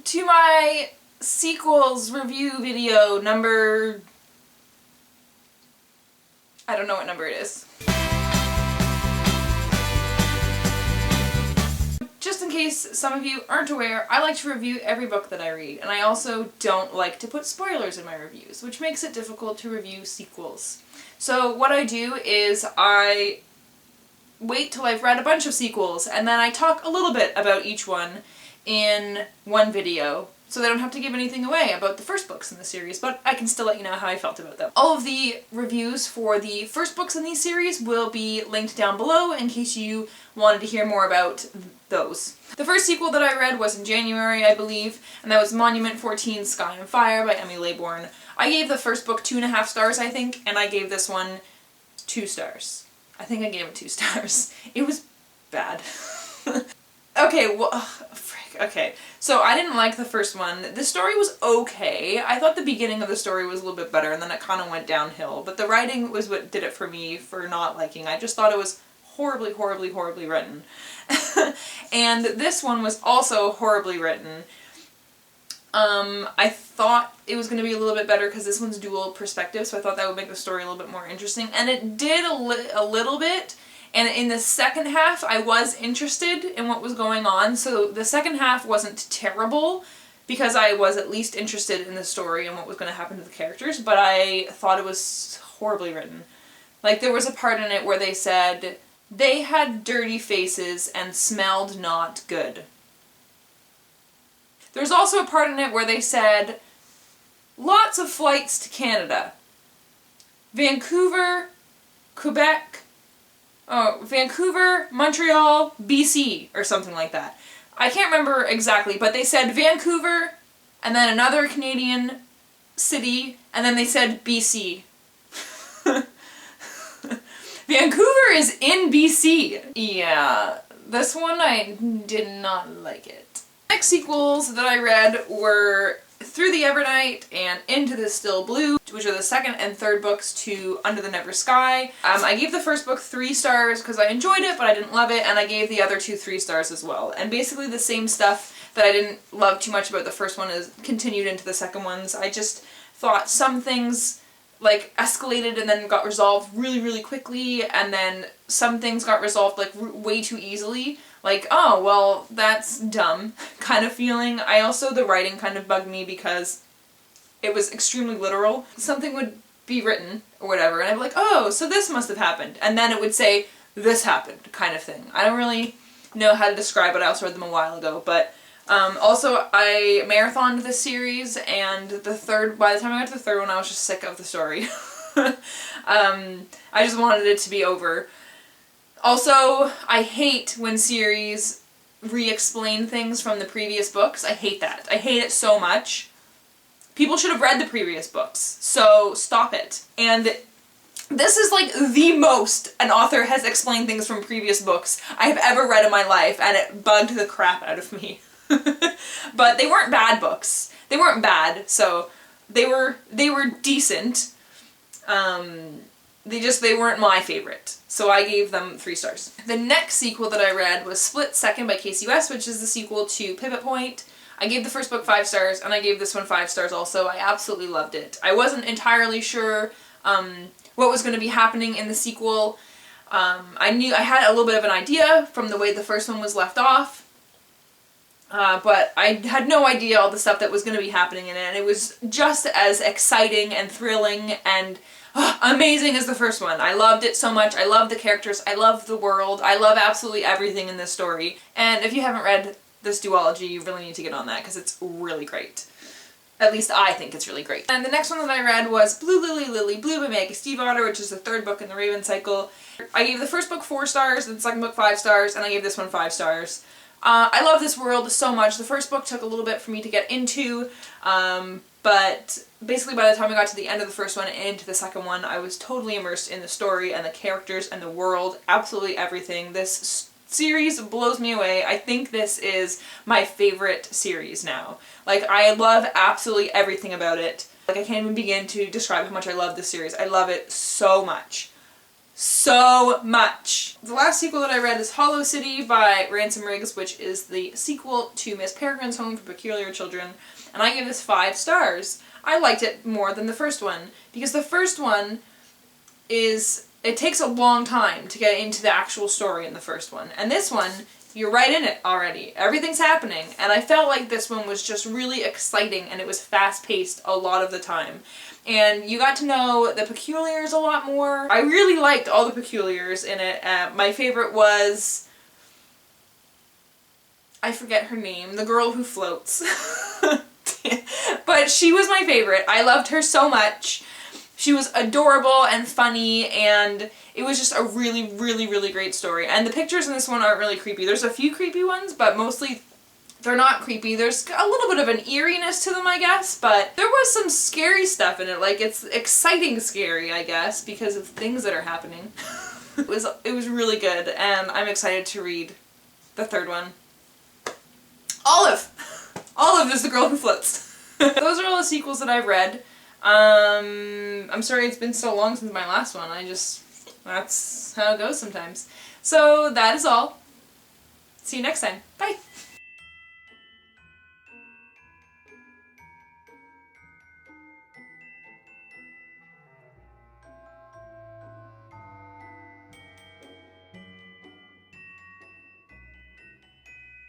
to my sequels review video number... I don't know what number it is. Just in case some of you aren't aware, I like to review every book that I read, and I also don't like to put spoilers in my reviews, which makes it difficult to review sequels. So what I do is I wait till I've read a bunch of sequels, and then I talk a little bit about each one in one video, so they don't have to give anything away about the first books in the series, but I can still let you know how I felt about them. All of the reviews for the first books in these series will be linked down below in case you wanted to hear more about those. The first sequel that I read was in January, I believe, and that was Monument 14 Sky and Fire by Emily Laybourne. I gave the first book 2.5 stars, I think, and I gave this one 2 stars. I think I gave it 2 stars. It was bad. Okay, well, frick, okay. So I didn't like the first one. The story was okay. I thought the beginning of the story was a little bit better, and then it kind of went downhill. But the writing was what did it for me for not liking. I just thought it was horribly, horribly, horribly written. And this one was also horribly written. I thought it was going to be a little bit better because this one's dual perspective, so I thought that would make the story a little bit more interesting. And it did a little bit. And in the second half, I was interested in what was going on, so the second half wasn't terrible, because I was at least interested in the story and what was going to happen to the characters, but I thought it was horribly written. Like, there was a part in it where they said, they had dirty faces and smelled not good. There's also a part in it where they said, lots of flights to Canada. Vancouver, Quebec, Vancouver, Montreal, BC, or something like that. I can't remember exactly, but they said Vancouver, and then another Canadian city, and then they said BC. Vancouver is in BC. Yeah, this one I did not like it. Next sequels that I read were Through the Evernight and Into the Still Blue, which are the second and third books to Under the Never Sky. I gave the first book 3 stars because I enjoyed it, but I didn't love it, and I gave the other 2 3 stars as well. And basically the same stuff that I didn't love too much about the first one is continued into the second ones. I just thought some things like escalated and then got resolved really, really quickly, and then some things got resolved like way too easily. Like, oh, well, that's dumb kind of feeling. The writing kind of bugged me because it was extremely literal. Something would be written or whatever, and I'd be like, oh, so this must have happened. And then it would say, this happened, kind of thing. I don't really know how to describe it. I also read them a while ago, but also I marathoned this series, and by the time I got to the third one, I was just sick of the story. I just wanted it to be over. Also, I hate when series re-explain things from the previous books. I hate that. I hate it so much. People should have read the previous books, so stop it. And this is like the most an author has explained things from previous books I have ever read in my life, and it bugged the crap out of me. But they weren't bad books. They weren't bad, so they were decent. They weren't my favorite, so I gave them 3 stars. The next sequel that I read was Split Second by Casey West, which is the sequel to Pivot Point. I gave the first book 5 stars, and I gave this one 5 stars also. I absolutely loved it. I wasn't entirely sure what was going to be happening in the sequel. I had a little bit of an idea from the way the first one was left off, but I had no idea all the stuff that was going to be happening in it, and it was just as exciting and thrilling and amazing as the first one. I loved it so much. I love the characters. I love the world. I love absolutely everything in this story. And if you haven't read this duology, you really need to get on that because it's really great. At least I think it's really great. And the next one that I read was Blue Lily Lily Blue by Maggie Stiefvater, which is the 3rd book in the Raven cycle. I gave the first book 4 stars, and the second book 5 stars, and I gave this one 5 stars. I love this world so much. The first book took a little bit for me to get into, but basically by the time I got to the end of the first one and into the second one, I was totally immersed in the story and the characters and the world, absolutely everything. This series blows me away. I think this is my favorite series now. Like, I love absolutely everything about it. Like, I can't even begin to describe how much I love this series. I love it so much. so much. The last sequel that I read is Hollow City by Ransom Riggs, which is the sequel to Miss Peregrine's Home for Peculiar Children, and I give this 5 stars. I liked it more than the first one, because the first one it takes a long time to get into the actual story in the first one, and this one, you're right in it already. Everything's happening, and I felt like this one was just really exciting, and it was fast-paced a lot of the time. And you got to know the Peculiars a lot more. I really liked all the Peculiars in it. My favorite was... I forget her name. The girl who floats. But she was my favorite. I loved her so much. She was adorable and funny, and it was just a really, really, really great story. And the pictures in this one aren't really creepy. There's a few creepy ones, but mostly they're not creepy. There's a little bit of an eeriness to them, I guess, but there was some scary stuff in it. Like, it's exciting scary, I guess, because of things that are happening. It was really good, and I'm excited to read the third one. Olive! Olive is the girl who floats. Those are all the sequels that I've read. I'm sorry it's been so long since my last one. That's how it goes sometimes. So that is all. See you next time. Bye!